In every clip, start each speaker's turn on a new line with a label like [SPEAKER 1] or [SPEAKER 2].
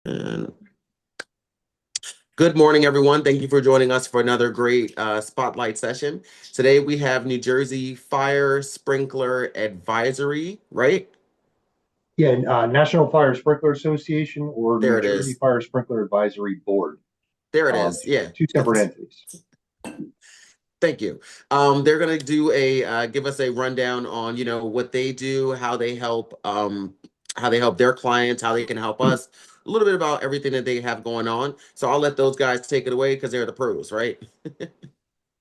[SPEAKER 1] And good morning, everyone. Thank you for joining us for another great spotlight session. Today we have New Jersey Fire Sprinkler Advisory, right?
[SPEAKER 2] Yeah, National Fire Sprinkler Association or
[SPEAKER 1] There
[SPEAKER 2] New
[SPEAKER 1] it
[SPEAKER 2] Jersey
[SPEAKER 1] is.
[SPEAKER 2] Fire Sprinkler Advisory Board.
[SPEAKER 1] There it is. Yeah.
[SPEAKER 2] Two separate entities.
[SPEAKER 1] Thank you. They're gonna do a give us a rundown on what they do, how they help their clients, how they can help us. A little bit about everything that they have going on. So I'll let those guys take it away because they're the pros, right?
[SPEAKER 2] I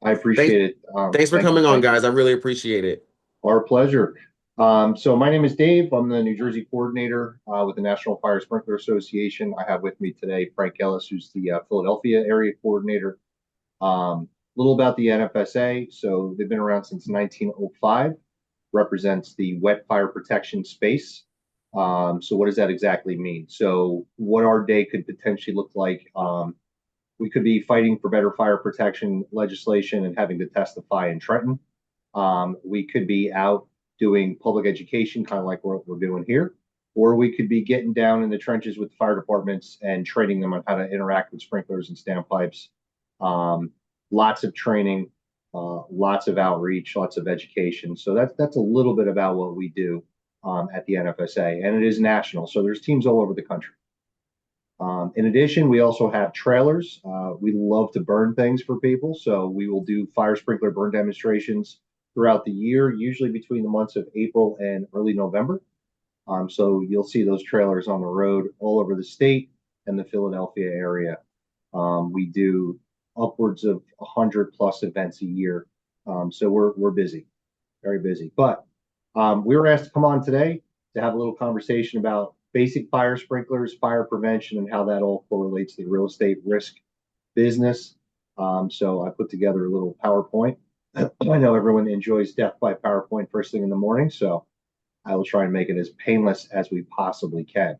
[SPEAKER 1] Thanks.
[SPEAKER 2] appreciate it.
[SPEAKER 1] Thanks for
[SPEAKER 2] Thank you.
[SPEAKER 1] coming on,
[SPEAKER 2] Thank you.
[SPEAKER 1] guys. I really appreciate it.
[SPEAKER 2] Our pleasure. So my name is Dave. I'm the New Jersey coordinator with the National Fire Sprinkler Association. I have with me today Frank Ellis, who's the Philadelphia area coordinator. A little about the NFSA. So they've been around since 1905, represents the wet fire protection space. So what does that exactly mean? So what our day could potentially look like, we could be fighting for better fire protection legislation and having to testify in Trenton. We could be out doing public education, kind of like what we're doing here, or we could be getting down in the trenches with fire departments and training them on how to interact with sprinklers and standpipes. Um, Lots of training, lots of outreach, lots of education. So that's a little bit about what we do at the NFSA, and it is national. So there's teams all over the country. In addition, we also have trailers. We love to burn things for people, so we will do fire sprinkler burn demonstrations throughout the year, usually between the months of April and early November. So you'll see those trailers on the road all over the state and the Philadelphia area. We do upwards of 100 plus events a year. So we're busy, very busy. But we were asked to come on today to have a little conversation about basic fire sprinklers, fire prevention, and how that all correlates to the real estate risk business. So I put together a little PowerPoint. I know everyone enjoys death by PowerPoint first thing in the morning, so I will try and make it as painless as we possibly can.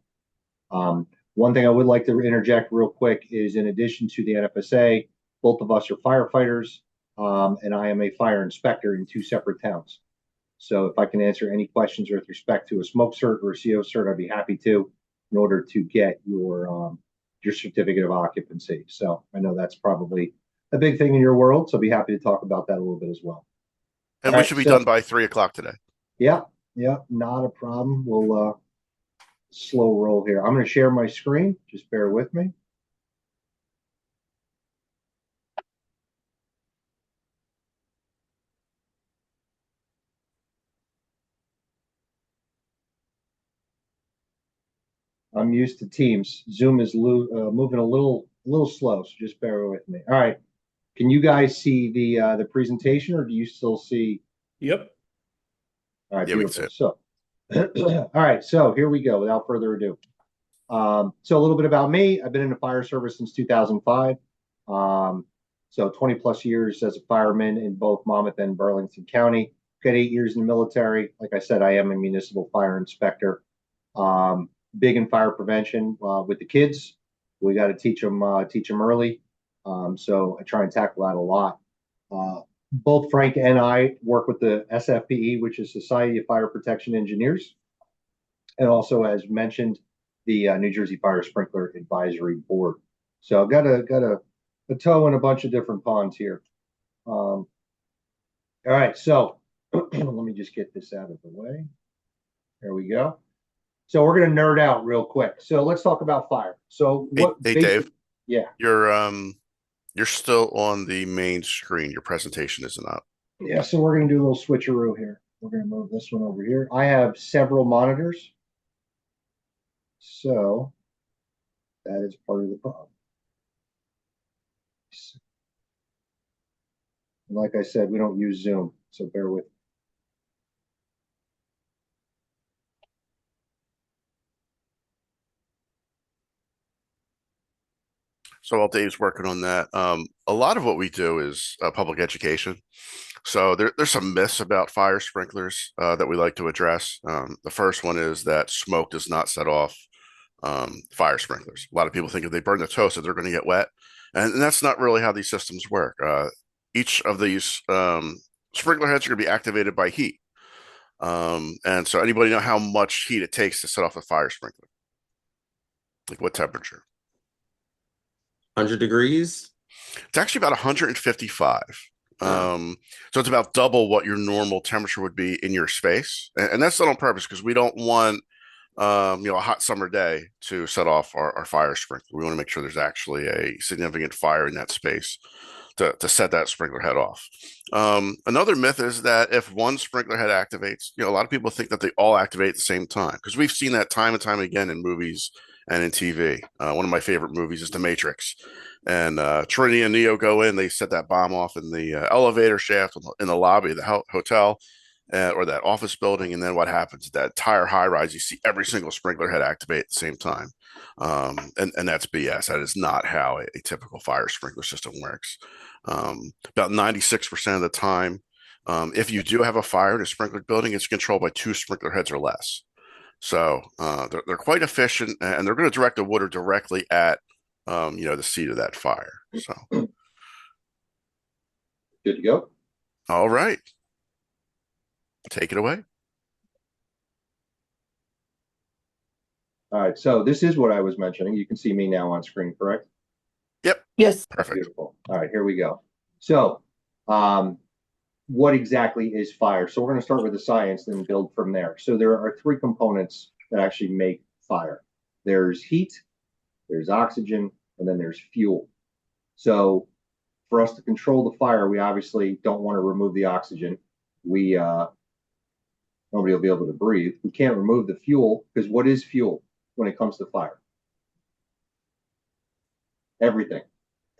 [SPEAKER 2] One thing I would like to interject real quick is in addition to the NFSA, both of us are firefighters, and I am a fire inspector in two separate towns. So if I can answer any questions with respect to a smoke cert or a CO cert, I'd be happy to in order to get your certificate of occupancy. So I know that's probably a big thing in your world. So I'd be happy to talk about that a little bit as well. All
[SPEAKER 3] And we
[SPEAKER 2] right.
[SPEAKER 3] should be done by 3 o'clock today.
[SPEAKER 2] Yeah, yeah, not a problem. We'll slow roll here. I'm going to share my screen. Just bear with me. I'm used to Teams. Zoom is moving a little slow, so just bear with me. All right. Can you guys see the presentation, or do you still see?
[SPEAKER 4] Yep.
[SPEAKER 2] All right,
[SPEAKER 3] Yeah, we can see
[SPEAKER 2] beautiful.
[SPEAKER 3] it.
[SPEAKER 2] So, all right. So here we go. Without further ado, so a little bit about me. I've been in the fire service since 2005. So 20 plus years as a fireman in both Monmouth and Burlington County. Got 8 years in the military. Like I said, I am a municipal fire inspector. Um, Big in fire prevention with the kids. We got to teach them early. So I try and tackle that a lot. Both Frank and I work with the SFPE, which is Society of Fire Protection Engineers, and also, as mentioned, the New Jersey Fire Sprinkler Advisory Board. So I've got a toe in a bunch of different ponds here. All right, so let me just get this out of the way. There we go. So we're going to nerd out real quick. So let's talk about fire. So
[SPEAKER 3] Hey,
[SPEAKER 2] what
[SPEAKER 3] hey,
[SPEAKER 2] basic?
[SPEAKER 3] Dave,
[SPEAKER 2] Yeah,
[SPEAKER 3] you're still on the main screen. Your presentation isn't up.
[SPEAKER 2] yeah. So we're going to do a little switcheroo here. We're going to move this one over here. I have several monitors, so that is part of the problem. And like I said, we don't use Zoom, so bear with me.
[SPEAKER 3] So while Dave's working on that, a lot of what we do is public education. So there's some myths about fire sprinklers that we like to address. The first one is that smoke does not set off fire sprinklers. A lot of people think if they burn the toast that they're going to get wet, and that's not really how these systems work. Each of these sprinkler heads are going to be activated by heat. And so anybody know how much heat it takes to set off a fire sprinkler? Like what temperature?
[SPEAKER 1] 100 degrees?
[SPEAKER 3] It's actually about 155.
[SPEAKER 1] Oh,
[SPEAKER 3] Um, so it's about double what your normal temperature would be in your space, and that's done on purpose because we don't want a hot summer day to set off our fire sprinkler. We want to make sure there's actually a significant fire in that space to set that sprinkler head off. Another myth is that if one sprinkler head activates, a lot of people think that they all activate at the same time because we've seen that time and time again in movies and in TV. One of my favorite movies is The Matrix. And Trinity and Neo go in, they set that bomb off in the elevator shaft in the lobby of the hotel or that office building. And then what happens? That entire high rise, you see every single sprinkler head activate at the same time. And that's BS. That is not how a typical fire sprinkler system works. About 96% of the time, if you do have a fire in a sprinkler building, it's controlled by two sprinkler heads or less. So they're quite efficient, and they're going to direct the water directly at the seat of that fire. So,
[SPEAKER 2] Good to go.
[SPEAKER 3] all right, take it away.
[SPEAKER 2] All right, so this is what I was mentioning. You can see me now on screen, correct?
[SPEAKER 3] Yep,
[SPEAKER 4] Yes.
[SPEAKER 3] perfect.
[SPEAKER 2] Beautiful. All right, here we go. So, what exactly is fire? So we're going to start with the science and build from there. So there are three components that actually make fire. There's heat, there's oxygen, and then there's fuel. So for us to control the fire, we obviously don't want to remove the oxygen. We nobody will be able to breathe. We can't remove the fuel because what is fuel when it comes to fire? Everything,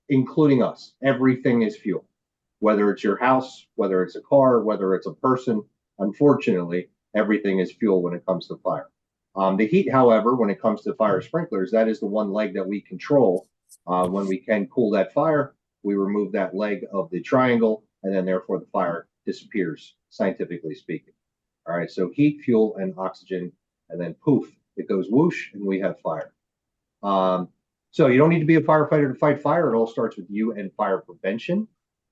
[SPEAKER 2] including us. Everything is fuel. Whether it's your house, whether it's a car, whether it's a person, unfortunately, everything is fuel when it comes to fire. The heat, however, when it comes to fire sprinklers, that is the one leg that we control. When we can cool that fire, we remove that leg of the triangle, and then therefore the fire disappears, scientifically speaking. All right, so heat, fuel, and oxygen, and then poof, it goes whoosh, and we have fire. So you don't need to be a firefighter to fight fire. It all starts with you and fire prevention.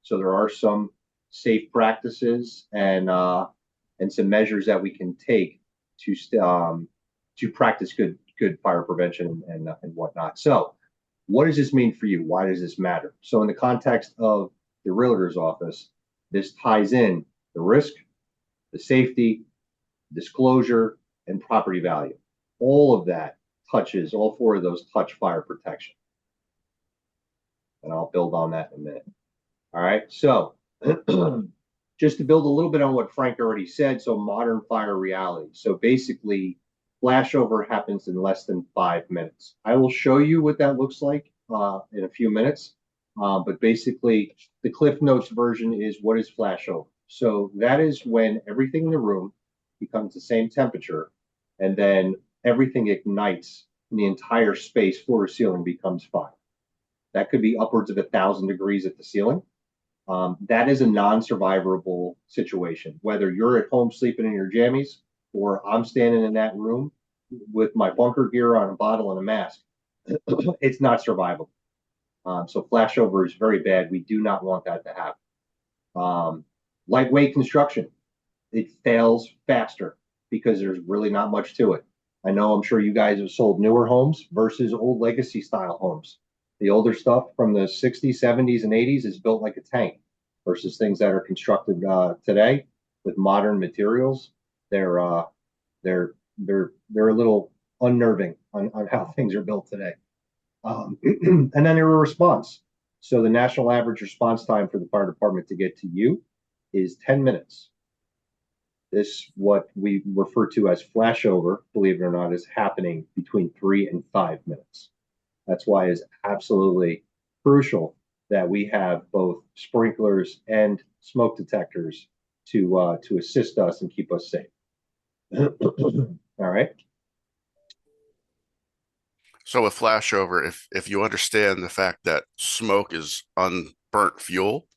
[SPEAKER 2] So there are some safe practices and some measures that we can take to practice good fire prevention and whatnot. So what does this mean for you? Why does this matter? So in the context of the realtor's office, this ties in the risk, the safety, disclosure, and property value. All of that touches, all four of those touch fire protection. And I'll build on that in a minute. All right, so just to build a little bit on what Frank already said, so modern fire reality. So basically, flashover happens in less than 5 minutes. I will show you what that looks like in a few minutes. But basically, the Cliff Notes version is what is flashover. So that is when everything in the room becomes the same temperature, and then everything ignites, and the entire space, floor to ceiling, becomes fire. That could be upwards of 1,000 degrees at the ceiling. That is a non-survivable situation. Whether you're at home sleeping in your jammies or I'm standing in that room with my bunker gear on, a bottle, and a mask, it's not survivable. So flashover is very bad. We do not want that to happen. Lightweight construction, it fails faster because there's really not much to it. I know I'm sure you guys have sold newer homes versus old legacy style homes. The older stuff from the 60s, 70s, and 80s is built like a tank versus things that are constructed today with modern materials. They're they're a little unnerving on how things are built today. And then there were response. So the national average response time for the fire department to get to you is 10 minutes. This, what we refer to as flashover, believe it or not, is happening between 3 and 5 minutes. That's why it's absolutely crucial that we have both sprinklers and smoke detectors to assist us and keep us safe. All right.
[SPEAKER 3] So with flashover, if you understand the fact that smoke is unburnt fuel,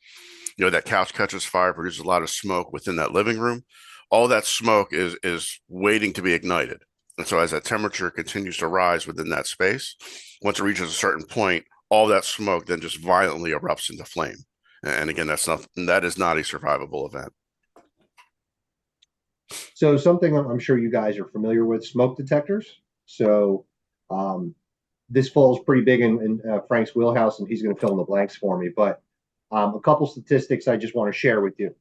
[SPEAKER 3] that couch catches fire, produces a lot of smoke within that living room. All that smoke is waiting to be ignited. And so as that temperature continues to rise within that space, once it reaches a certain point, all that smoke then just violently erupts into flame. And again, that is not a survivable event.
[SPEAKER 2] So something I'm sure you guys are familiar with, smoke detectors. So this falls pretty big in Frank's wheelhouse, and he's going to fill in the blanks for me. But a couple statistics I just want to share with you.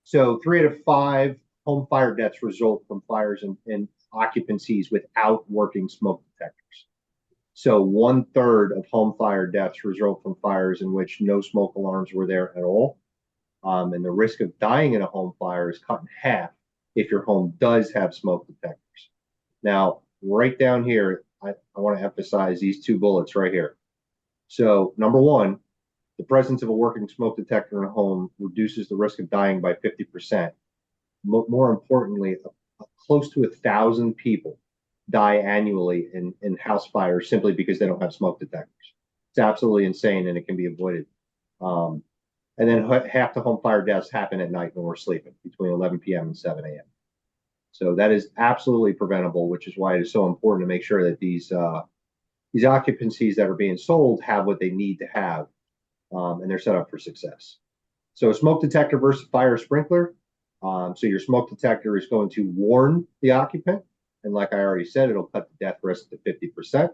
[SPEAKER 2] So 3 out of 5 home fire deaths result from fires and occupancies without working smoke detectors. So 1/3 of home fire deaths result from fires in which no smoke alarms were there at all. And the risk of dying in a home fire is cut in half if your home does have smoke detectors. Now, right down here, I want to emphasize these 2 bullets right here. So, number one, the presence of a working smoke detector in a home reduces the risk of dying by 50%. More importantly, close to 1,000 people die annually in house fires simply because they don't have smoke detectors. It's absolutely insane, and it can be avoided. And then half the home fire deaths happen at night when we're sleeping, between 11 p.m. and 7 a.m. So that is absolutely preventable, which is why it is so important to make sure that these occupancies that are being sold have what they need to have, and they're set up for success. So a smoke detector versus fire sprinkler. So your smoke detector is going to warn the occupant, and like I already said, it'll cut the death risk to 50%.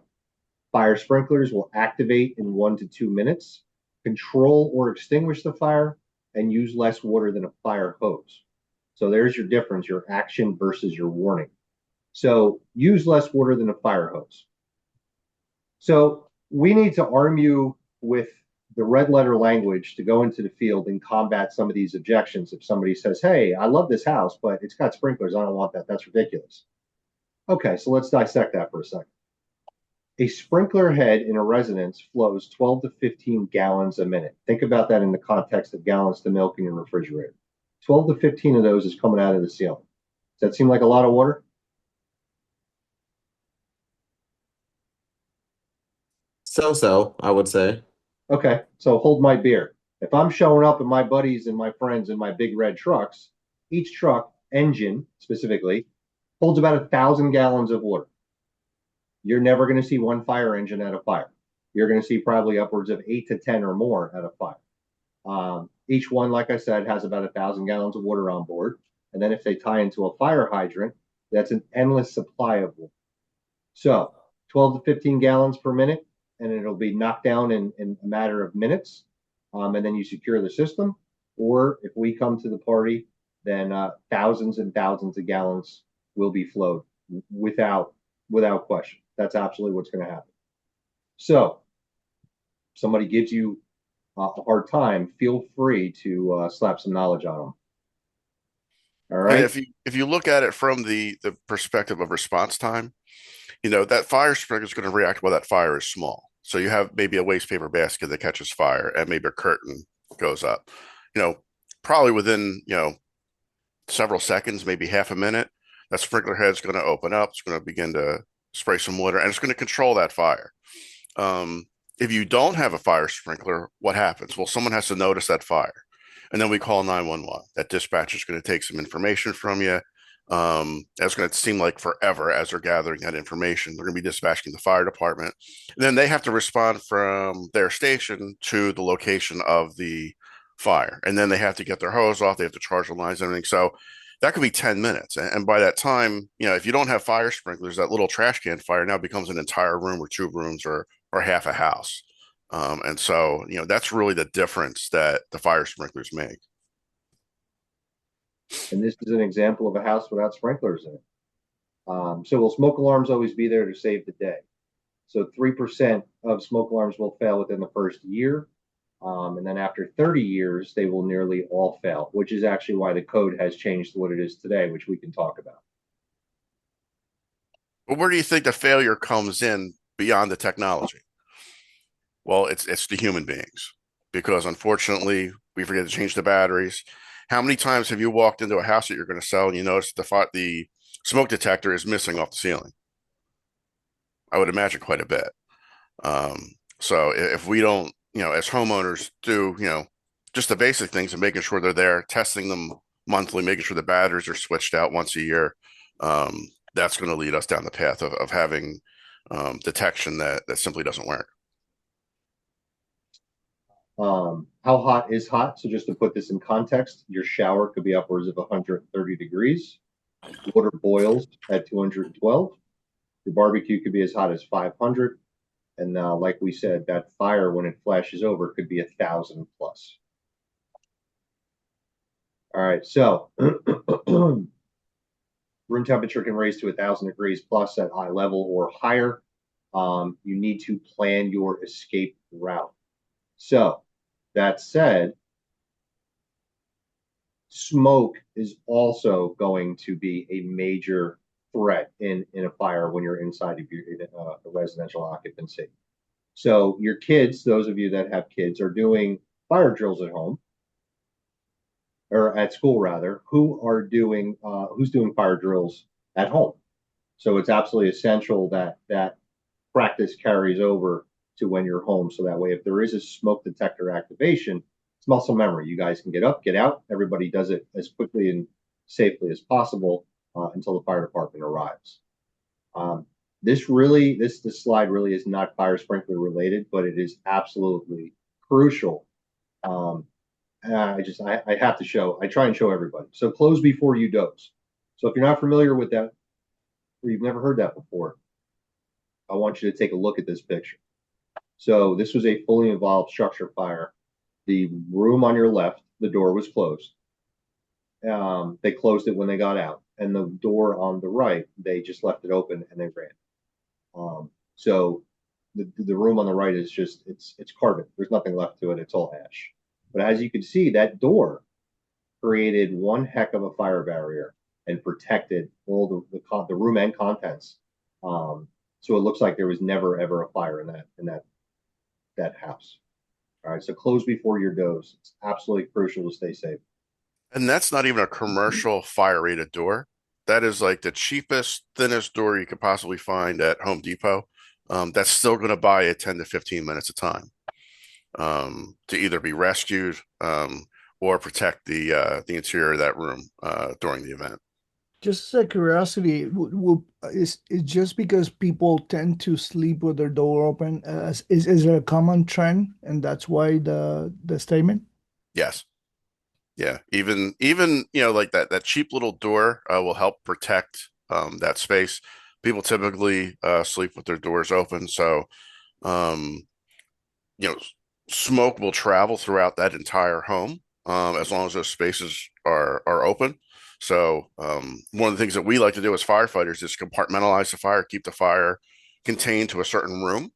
[SPEAKER 2] Fire sprinklers will activate in 1 to 2 minutes, control or extinguish the fire, and use less water than a fire hose. So there's your difference, your action versus your warning. So use less water than a fire hose. So we need to arm you with the red letter language to go into the field and combat some of these objections. If somebody says, hey, I love this house, but it's got sprinklers, I don't want that. That's ridiculous. Okay, so let's dissect that for a second. A sprinkler head in a residence flows 12 to 15 gallons a minute. Think about that in the context of gallons to milk in your refrigerator. 12 to 15 of those is coming out of the ceiling. Does that seem like a lot of water?
[SPEAKER 1] So, I would say.
[SPEAKER 2] Okay, so hold my beer. If I'm showing up with my buddies and my friends in my big red trucks, each truck engine specifically holds about 1,000 gallons of water. You're never going to see one fire engine at a fire. You're going to see probably upwards of 8 to 10 or more at a fire. Each one, like I said, has about 1,000 gallons of water on board. And then if they tie into a fire hydrant, that's an endless supply of water. So 12 to 15 gallons per minute, and it'll be knocked down in a matter of minutes. And then you secure the system. Or if we come to the party, then thousands and thousands of gallons will be flowed without question. That's absolutely what's going to happen. So, somebody gives you a hard time, feel free to slap some knowledge on them. All
[SPEAKER 3] I mean,
[SPEAKER 2] right.
[SPEAKER 3] if you look at it from the perspective of response time, that fire sprinkler is going to react while that fire is small. So you have maybe a waste paper basket that catches fire, and maybe a curtain goes up. You know, probably within several seconds, maybe half a minute, that sprinkler head's going to open up. It's going to begin to spray some water, and it's going to control that fire. If you don't have a fire sprinkler, what happens? Well, someone has to notice that fire, and then we call 911. That dispatcher is going to take some information from you. It's going to seem like forever as they're gathering that information. They're going to be dispatching the fire department. And then they have to respond from their station to the location of the fire. And then they have to get their hose off. They have to charge the lines and everything. So that could be 10 minutes. And by that time, if you don't have fire sprinklers, that little trash can fire now becomes an entire room or 2 rooms or half a house. And so, that's really the difference that the fire sprinklers make.
[SPEAKER 2] And this is an example of a house without sprinklers in it. So will smoke alarms always be there to save the day? So 3% of smoke alarms will fail within the first year. And then after 30 years, they will nearly all fail, which is actually why the code has changed to what it is today, which we can talk about.
[SPEAKER 3] But where do you think the failure comes in beyond the technology? Well, it's the human beings, because unfortunately we forget to change the batteries. How many times have you walked into a house that you're going to sell and you notice the smoke detector is missing off the ceiling? I would imagine quite a bit. So if we don't, as homeowners do, just the basic things and making sure they're there, testing them monthly, making sure the batteries are switched out once a year, that's going to lead us down the path of having detection that simply doesn't work.
[SPEAKER 2] How hot is hot? So just to put this in context, your shower could be upwards of 130 degrees. Water boils at 212. Your barbecue could be as hot as 500. And like we said, that fire, when it flashes over, could be 1,000 plus. All right, so room temperature can raise to 1,000 degrees plus at eye level or higher. You need to plan your escape route. So, that said, smoke is also going to be a major threat in a fire when you're inside of your a residential occupancy. So, your kids, those of you that have kids, are doing fire drills at home or at school rather, who's doing fire drills at home. So it's absolutely essential that that practice carries over to when you're home. So that way, if there is a smoke detector activation, it's muscle memory. You guys can get up, get out. Everybody does it as quickly and safely as possible until the fire department arrives. Um, this slide really is not fire sprinkler related, but it is absolutely crucial. Um, I have to show. I try and show everybody. So close before you doze. So if you're not familiar with that, or you've never heard that before, I want you to take a look at this picture. So this was a fully involved structure fire. The room on your left, the door was closed. They closed it when they got out, and the door on the right, they just left it open and they ran. So the room on the right is just it's carbon. There's nothing left to it. It's all ash. But as you can see, that door created one heck of a fire barrier and protected all the room and contents. So it looks like there was never ever a fire in that house. All right, so close before your doze. It's absolutely crucial to stay safe.
[SPEAKER 3] And that's not even a commercial fire rated door. That is like the cheapest, thinnest door you could possibly find at Home Depot. That's still going to buy you 10 to 15 minutes of time to either be rescued or protect the interior of that room during the event.
[SPEAKER 4] Just as a curiosity, is it just because people tend to sleep with their door open? Is it a common trend, and that's why the statement?
[SPEAKER 3] Yes. Yeah. Even like that cheap little door will help protect that space. People typically sleep with their doors open, so um, you know, smoke will travel throughout that entire home as long as those spaces are open. So one of the things that we like to do as firefighters is compartmentalize the fire, keep the fire contained to a certain room.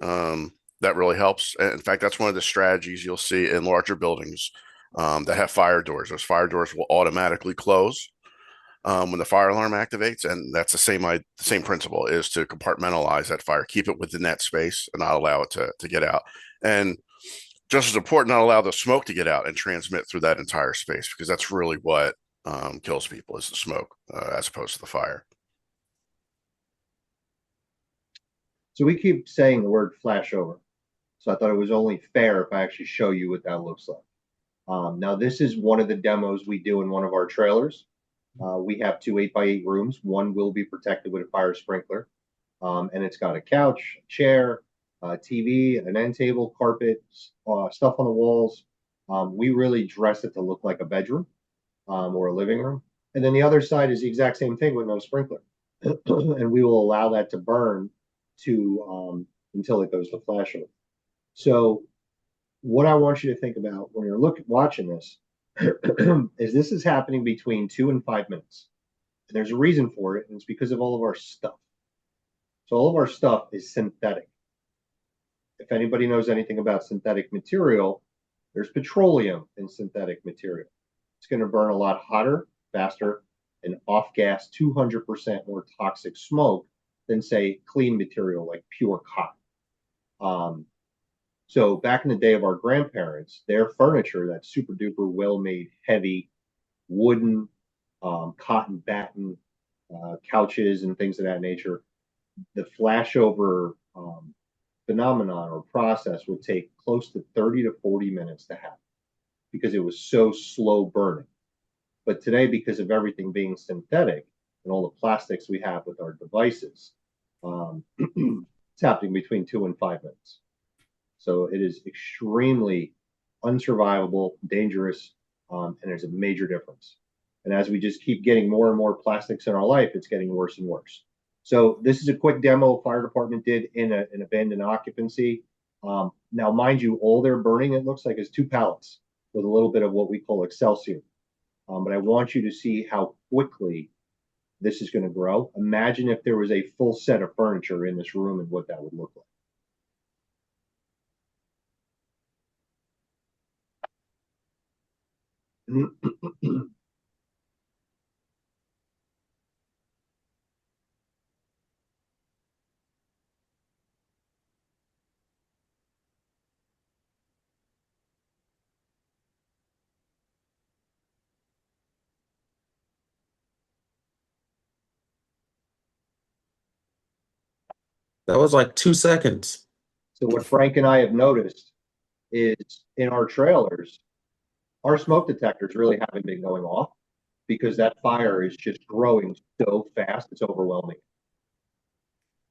[SPEAKER 3] That really helps. In fact, that's one of the strategies you'll see in larger buildings that have fire doors. Those fire doors will automatically close when the fire alarm activates, and that's the same principle is to compartmentalize that fire, keep it within that space, and not allow it to get out. And just as important, not allow the smoke to get out and transmit through that entire space because that's really what kills people is the smoke as opposed to the fire.
[SPEAKER 2] So we keep saying the word flashover. So I thought it was only fair if I actually show you what that looks like. Now, this is one of the demos we do in one of our trailers. We have two 8x8 rooms. One will be protected with a fire sprinkler, and it's got a couch, a chair, TV, an end table, carpet, stuff on the walls. We really dress it to look like a bedroom or a living room. And then the other side is the exact same thing with no sprinkler. And we will allow that to burn until it goes to flashover. So what I want you to think about when you're watching this is this is happening between 2 and 5 minutes. And there's a reason for it, and it's because of all of our stuff. So all of our stuff is synthetic. If anybody knows anything about synthetic material, there's petroleum in synthetic material. It's going to burn a lot hotter, faster, and off gas 200% more toxic smoke than, say, clean material like pure cotton. So back in the day of our grandparents, their furniture, that super duper well made, heavy, wooden, cotton batten, couches, and things of that nature, the flashover phenomenon or process would take close to 30 to 40 minutes to happen because it was so slow burning. But today, because of everything being synthetic and all the plastics we have with our devices, it's happening between 2 and 5 minutes. So it is extremely unsurvivable, dangerous, and there's a major difference. And as we just keep getting more and more plastics in our life, it's getting worse and worse. So this is a quick demo fire department did in an abandoned occupancy. Now, mind you, all they're burning, it looks like, is 2 pallets with a little bit of what we call Excelsior. But I want you to see how quickly this is going to grow. Imagine if there was a full set of furniture in this room and what that would look like.
[SPEAKER 1] That was like 2 seconds.
[SPEAKER 2] So what Frank and I have noticed is in our trailers, our smoke detectors really haven't been going off because that fire is just growing so fast, it's overwhelming.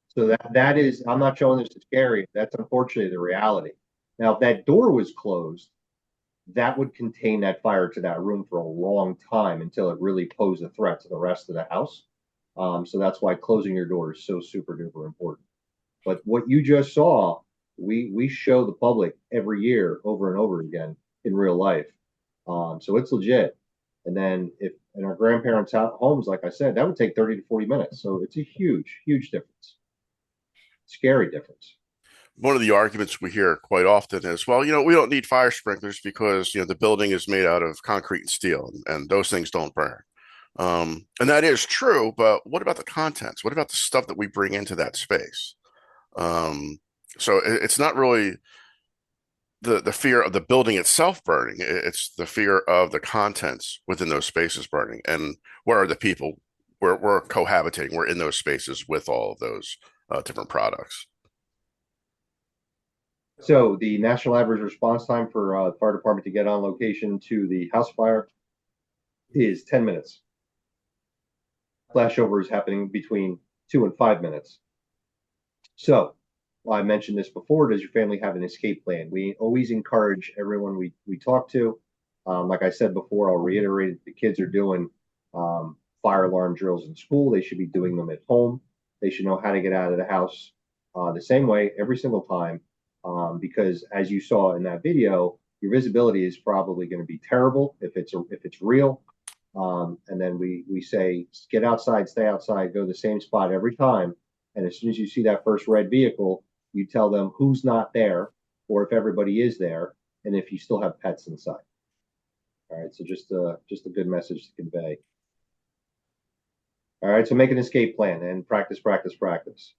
[SPEAKER 2] So that is, I'm not showing this to scary. That's unfortunately the reality. Now, if that door was closed, that would contain that fire to that room for a long time until it really posed a threat to the rest of the house. So that's why closing your door is so super duper important. But what you just saw, we show the public every year over and over again in real life. So it's legit. And then if in our grandparents' homes, like I said, that would take 30 to 40 minutes. So it's a huge, huge difference. Scary difference.
[SPEAKER 3] One of the arguments we hear quite often is, well, we don't need fire sprinklers because, the building is made out of concrete and steel, and those things don't burn. And that is true, but what about the contents? What about the stuff that we bring into that space? Um, so it's not really the fear of the building itself burning. It's the fear of the contents within those spaces burning. And where are the people? We're cohabitating. We're in those spaces with all of those different products.
[SPEAKER 2] So the national average response time for the fire department to get on location to the house fire is 10 minutes. Flashover is happening between 2 and 5 minutes. So, well, I mentioned this before. Does your family have an escape plan? We always encourage everyone we talk to. Like I said before, I'll reiterate it, the kids are doing fire alarm drills in school. They should be doing them at home. They should know how to get out of the house the same way every single time. Because as you saw in that video, your visibility is probably going to be terrible if it's real. And then we say, get outside, stay outside, go to the same spot every time. And as soon as you see that first red vehicle, you tell them who's not there, or if everybody is there, and if you still have pets inside. All right, so just a good message to convey. All right, so make an escape plan and practice, practice, practice.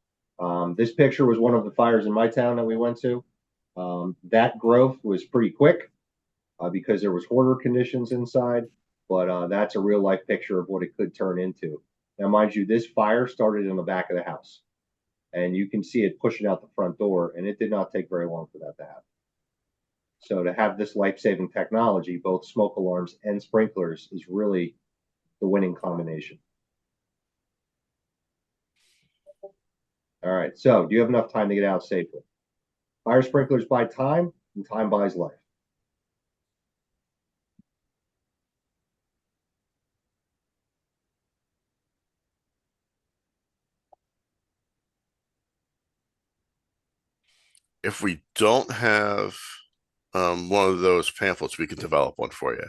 [SPEAKER 2] This picture was one of the fires in my town that we went to. That growth was pretty quick because there was hoarder conditions inside, but that's a real life picture of what it could turn into. Now, mind you, this fire started in the back of the house, and you can see it pushing out the front door, and it did not take very long for that to happen. So to have this life-saving technology, both smoke alarms and sprinklers, is really the winning combination. All right, so do you have enough time to get out safely? Fire sprinklers buy time, and time buys life.
[SPEAKER 3] If we don't have one of those pamphlets, we can develop one for you.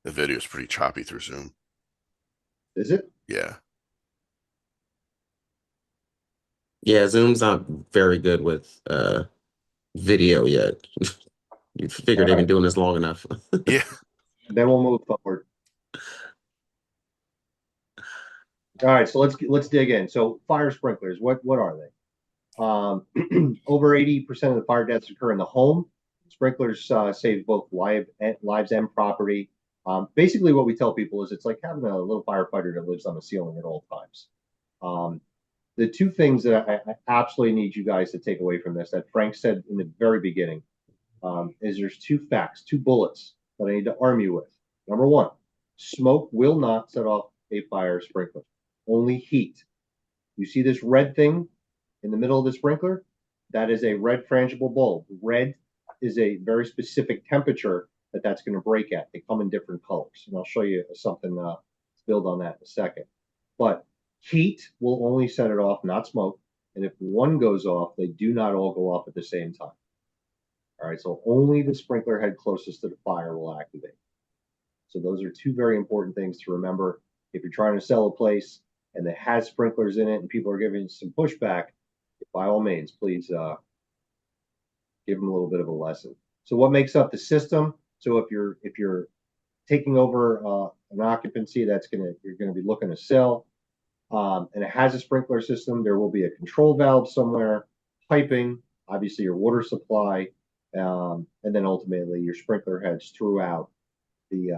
[SPEAKER 3] The video is pretty choppy through Zoom.
[SPEAKER 2] Is it?
[SPEAKER 3] Yeah.
[SPEAKER 1] Yeah, Zoom's not very good with video yet. You figure
[SPEAKER 2] All
[SPEAKER 1] they've been
[SPEAKER 2] right,
[SPEAKER 1] doing this long enough.
[SPEAKER 3] Yeah.
[SPEAKER 2] then we'll move forward. All right, so let's dig in. So fire sprinklers, what are they? Over 80% of the fire deaths occur in the home. Sprinklers save both lives and property. Basically, what we tell people is it's like having a little firefighter that lives on the ceiling at all times. The two things that I absolutely need you guys to take away from this that Frank said in the very beginning is there's two facts, two bullets that I need to arm you with. Number one, smoke will not set off a fire sprinkler, only heat. You see this red thing in the middle of the sprinkler? That is a red frangible bulb. Red is a very specific temperature that's going to break at. They come in different colors, and I'll show you something to build on that in a second. But heat will only set it off, not smoke. And if one goes off, they do not all go off at the same time. All right, so only the sprinkler head closest to the fire will activate. So those are two very important things to remember. If you're trying to sell a place and it has sprinklers in it and people are giving some pushback, by all means, please give them a little bit of a lesson. So what makes up the system? So if you're taking over an occupancy you're gonna be looking to sell, and it has a sprinkler system, there will be a control valve somewhere, piping, obviously your water supply, and then ultimately your sprinkler heads throughout the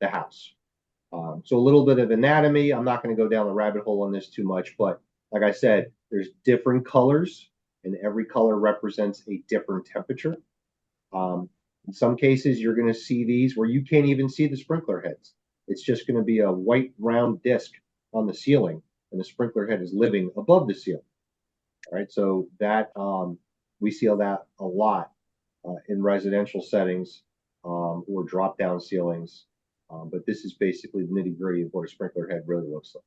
[SPEAKER 2] house. So a little bit of anatomy. I'm not going to go down the rabbit hole on this too much, but like I said, there's different colors, and every color represents a different temperature. In some cases, you're going to see these where you can't even see the sprinkler heads. It's just going to be a white round disc on the ceiling, and the sprinkler head is living above the ceiling. All right, so that we see that a lot in residential settings or drop down ceilings. But this is basically the nitty gritty of what a sprinkler head really looks like.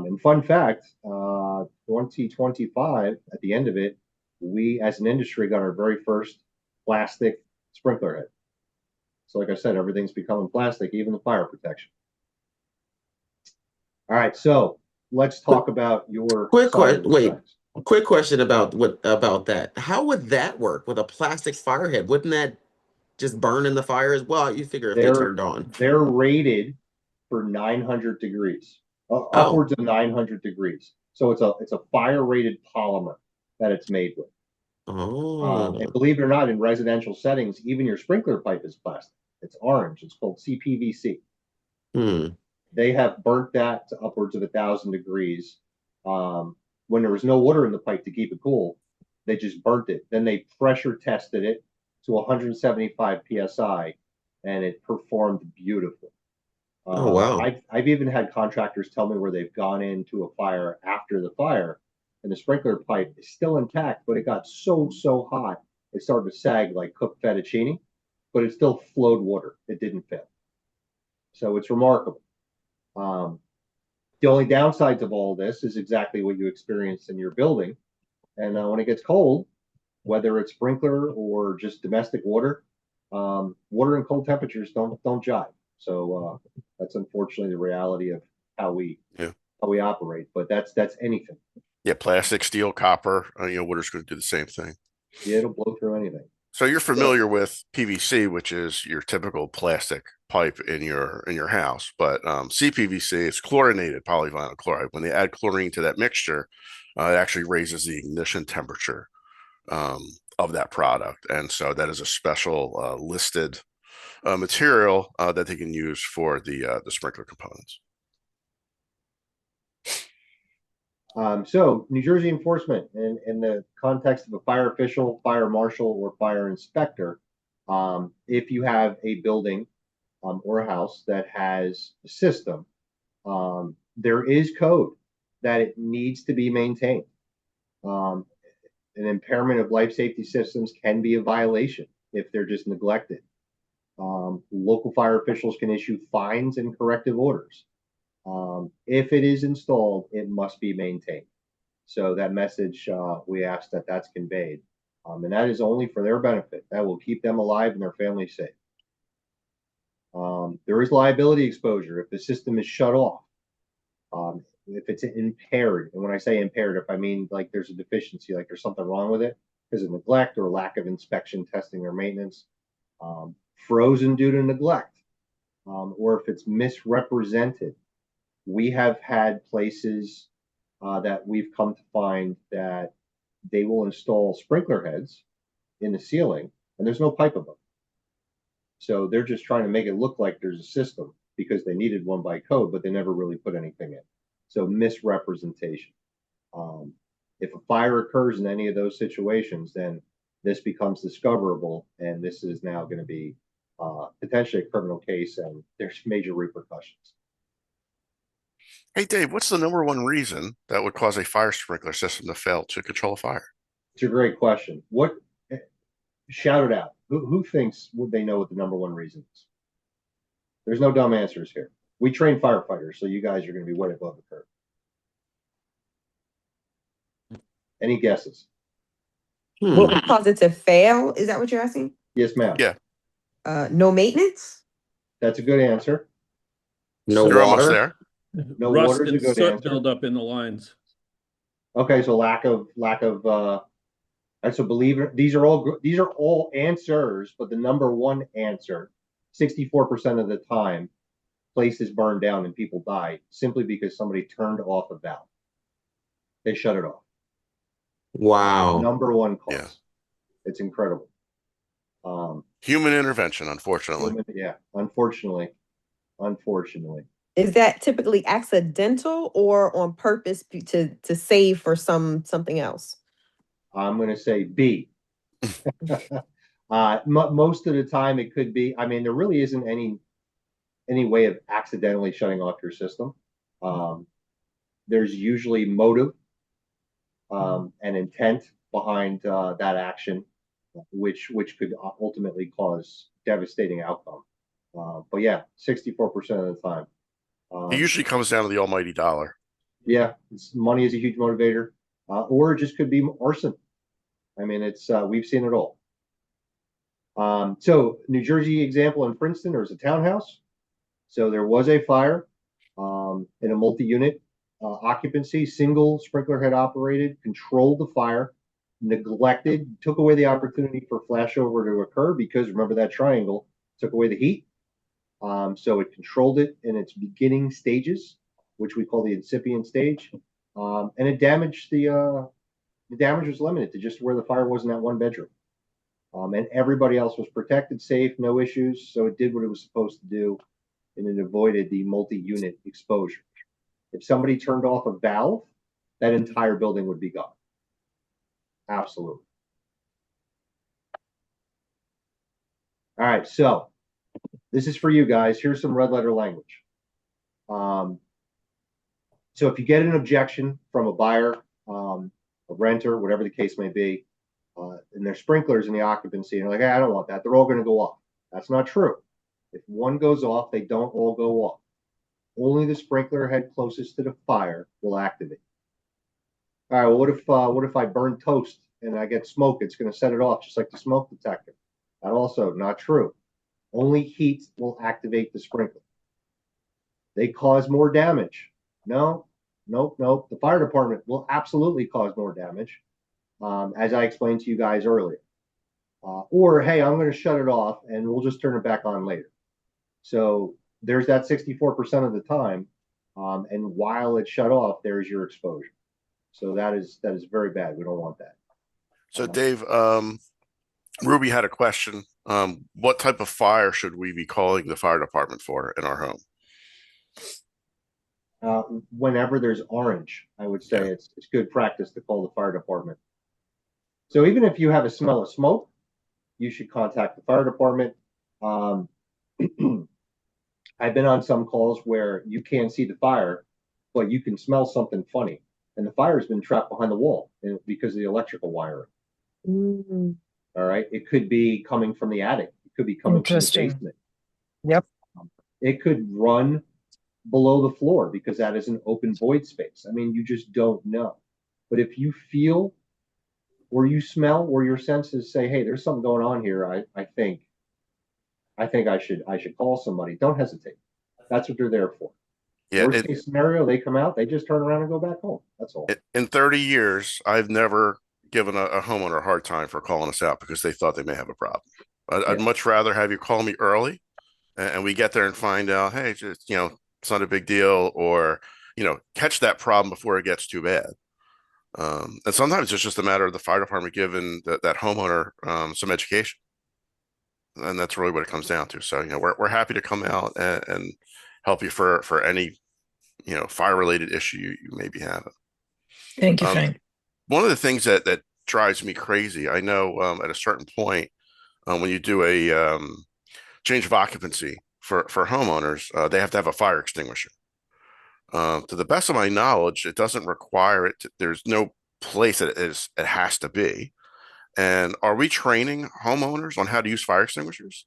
[SPEAKER 2] And fun fact, 2025, at the end of it, we as an industry got our very first plastic sprinkler head. So like I said, everything's becoming plastic, even the fire protection. All right, so let's talk about your
[SPEAKER 1] Quick question. Wait,
[SPEAKER 2] specs.
[SPEAKER 1] quick question about that. How would that work with a plastic fire head? Wouldn't that just burn in the fire as well? You figure if they turned on.
[SPEAKER 2] They're rated for 900 degrees,
[SPEAKER 1] Oh,
[SPEAKER 2] upwards of 900 degrees. So it's a fire rated polymer that it's made with. And
[SPEAKER 1] oh,
[SPEAKER 2] believe it or not, in residential settings, even your sprinkler pipe is plastic. It's orange. It's called CPVC.
[SPEAKER 1] hmm.
[SPEAKER 2] They have burnt that to upwards of 1,000 degrees. When there was no water in the pipe to keep it cool, they just burnt it. Then they pressure tested it to 175 psi, and it performed beautifully.
[SPEAKER 1] Oh, wow.
[SPEAKER 2] I've even had contractors tell me where they've gone into a fire after the fire, and the sprinkler pipe is still intact, but it got so hot it started to sag like cooked fettuccine, but it still flowed water. It didn't fail. So it's remarkable. The only downsides of all this is exactly what you experience in your building. And when it gets cold, whether it's sprinkler or just domestic water, water and cold temperatures don't jive. So that's unfortunately the reality of how we
[SPEAKER 3] Yeah.
[SPEAKER 2] operate. But that's anything.
[SPEAKER 3] Yeah, plastic, steel, copper, water's going to do the same thing.
[SPEAKER 2] Yeah, it'll blow through anything.
[SPEAKER 3] So you're
[SPEAKER 2] So,
[SPEAKER 3] familiar with PVC, which is your typical plastic pipe in your house, but CPVC is chlorinated polyvinyl chloride. When they add chlorine to that mixture, it actually raises the ignition temperature of that product, and so that is a special listed material that they can use for the sprinkler components.
[SPEAKER 2] so New Jersey enforcement in the context of a fire official, fire marshal, or fire inspector, if you have a building or a house that has a system, there is code that it needs to be maintained. Um, an impairment of life safety systems can be a violation if they're just neglected. Local fire officials can issue fines and corrective orders. If it is installed, it must be maintained. So that message, we ask that that's conveyed. And that is only for their benefit. That will keep them alive and their families safe. There is liability exposure if the system is shut off. If it's impaired, and when I say impaired, if I mean like there's a deficiency, like there's something wrong with it because of neglect or lack of inspection, testing, or maintenance, frozen due to neglect, or if it's misrepresented. We have had places that we've come to find that they will install sprinkler heads in the ceiling, and there's no pipe above. So they're just trying to make it look like there's a system because they needed one by code, but they never really put anything in. So misrepresentation. If a fire occurs in any of those situations, then this becomes discoverable, and this is now going to be potentially a criminal case, and there's major repercussions.
[SPEAKER 3] Hey, Dave, what's the number one reason that would cause a fire sprinkler system to fail to control a fire?
[SPEAKER 2] It's a great question. What shout it out? Who thinks would they know what the number one reason is? There's no dumb answers here. We train firefighters, so you guys are going to be way above the curve. Any guesses?
[SPEAKER 5] What would cause it to fail? Is that what you're asking?
[SPEAKER 2] Yes, ma'am.
[SPEAKER 3] Yeah,
[SPEAKER 5] No maintenance?
[SPEAKER 2] That's a good answer.
[SPEAKER 1] No
[SPEAKER 3] you're almost
[SPEAKER 1] water.
[SPEAKER 3] there.
[SPEAKER 2] No
[SPEAKER 6] Rust
[SPEAKER 2] water is a
[SPEAKER 6] and
[SPEAKER 2] good
[SPEAKER 6] soot
[SPEAKER 2] answer.
[SPEAKER 6] buildup in the lines.
[SPEAKER 2] Okay, so lack of and so believe it, these are all answers, but the number one answer, 64% of the time, places burn down and people die simply because somebody turned off a valve. They shut it off.
[SPEAKER 1] Wow.
[SPEAKER 2] Number one cause.
[SPEAKER 3] Yeah.
[SPEAKER 2] It's incredible.
[SPEAKER 3] Human intervention, unfortunately.
[SPEAKER 2] Yeah, unfortunately.
[SPEAKER 5] Is that typically accidental or on purpose to save for something else?
[SPEAKER 2] I'm going to say B. Most of the time, it could be. I mean, there really isn't any way of accidentally shutting off your system. There's usually motive and intent behind that action, which could ultimately cause devastating outcome. But yeah, 64% of the time.
[SPEAKER 3] It usually comes down to the almighty dollar.
[SPEAKER 2] Yeah, money is a huge motivator, or it just could be arson. I mean, it's we've seen it all. So New Jersey example in Princeton, there was a townhouse. So there was a fire in a multi-unit occupancy, single sprinkler head operated, controlled the fire, neglected, took away the opportunity for flashover to occur because remember that triangle took away the heat. So it controlled it in its beginning stages, which we call the incipient stage, and it damaged the damage was limited to just where the fire was in that one bedroom. And everybody else was protected, safe, no issues. So it did what it was supposed to do, and it avoided the multi-unit exposure. If somebody turned off a valve, that entire building would be gone. Absolutely. All right, so this is for you guys. Here's some red letter language. So if you get an objection from a buyer, a renter, whatever the case may be, and there's sprinklers in the occupancy, and they're like, hey, I don't want that. They're all going to go off. That's not true. If one goes off, they don't all go off. Only the sprinkler head closest to the fire will activate. All right, well, what if I burn toast and I get smoke? It's going to set it off just like the smoke detector. That also not true. Only heat will activate the sprinkler. They cause more damage. No. The fire department will absolutely cause more damage, as I explained to you guys earlier. Or, hey, I'm going to shut it off and we'll just turn it back on later. So there's that 64% of the time. And while it's shut off, there's your exposure. So that is very bad. We don't want that.
[SPEAKER 3] So, Dave, Ruby had a question. What type of fire should we be calling the fire department for in our home?
[SPEAKER 2] Whenever there's orange, I would say it's good practice to call the fire department. So even if you have a smell of smoke, you should contact the fire department. I've been on some calls where you can't see the fire, but you can smell something funny. And the fire has been trapped behind the wall because of the electrical wiring.
[SPEAKER 5] Mm.
[SPEAKER 2] All right. It could be coming from the attic. It could be coming from the basement.
[SPEAKER 5] Yep.
[SPEAKER 2] It could run below the floor because that is an open void space. I mean, you just don't know. But if you feel or you smell or your senses say, hey, there's something going on here, I think I should call somebody. Don't hesitate. That's what they're there for.
[SPEAKER 3] Yeah,
[SPEAKER 2] Worst case scenario, they come out, they just turn around and go back home. That's all.
[SPEAKER 3] In 30 years, I've never given a homeowner a hard time for calling us out because they thought they may have a problem. I'd much rather have you call me early and we get there and find out, hey, just, it's not a big deal, or, catch that problem before it gets too bad. And sometimes it's just a matter of the fire department giving that homeowner some education. And that's really what it comes down to. So, we're happy to come out and help you for any, fire related issue you may be having.
[SPEAKER 7] Thank you, Frank.
[SPEAKER 3] One of the things that drives me crazy, I know at a certain point, when you do a change of occupancy for homeowners, they have to have a fire extinguisher. To the best of my knowledge, it doesn't require it. There's no place that it has to be. And are we training homeowners on how to use fire extinguishers?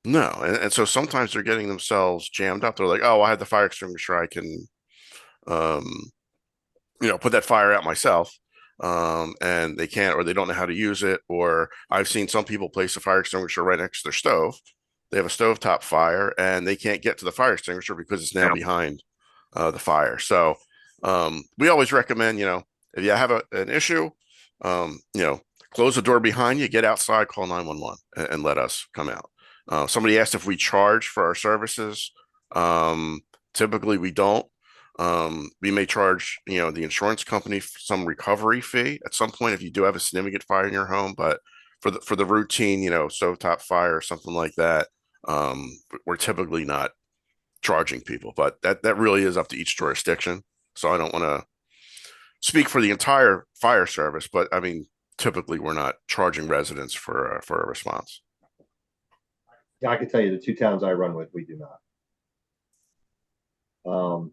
[SPEAKER 3] No. And so sometimes they're getting themselves jammed up. They're like, oh, I have the fire extinguisher. I can, um, put that fire out myself. And they can't, or they don't know how to use it. Or I've seen some people place a fire extinguisher right next to their stove. They have a stovetop fire and they can't get to the fire extinguisher because it's now behind the fire. So we always recommend, if you have an issue, um, you know, close the door behind you, get outside, call 911 and let us come out. Somebody asked if we charge for our services. Typically, we don't. We may charge, the insurance company some recovery fee at some point if you do have a significant fire in your home, but for the routine, stovetop fire or something like that, we're typically not charging people. But that really is up to each jurisdiction. So I don't want to speak for the entire fire service, but I mean, typically we're not charging residents for a response.
[SPEAKER 2] I can tell you the two towns I run with, we do not. All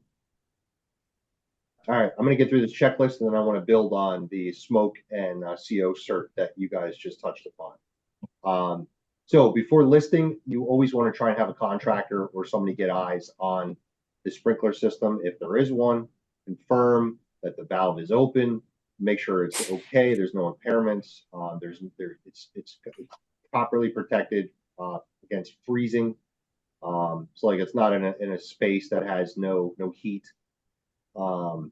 [SPEAKER 2] right, I'm going to get through this checklist, and then I want to build on the smoke and CO cert that you guys just touched upon. So before listing, you always want to try and have a contractor or somebody get eyes on the sprinkler system. If there is one, confirm that the valve is open, make sure it's okay, there's no impairments, it's properly protected against freezing. So like it's not in a space that has no heat. And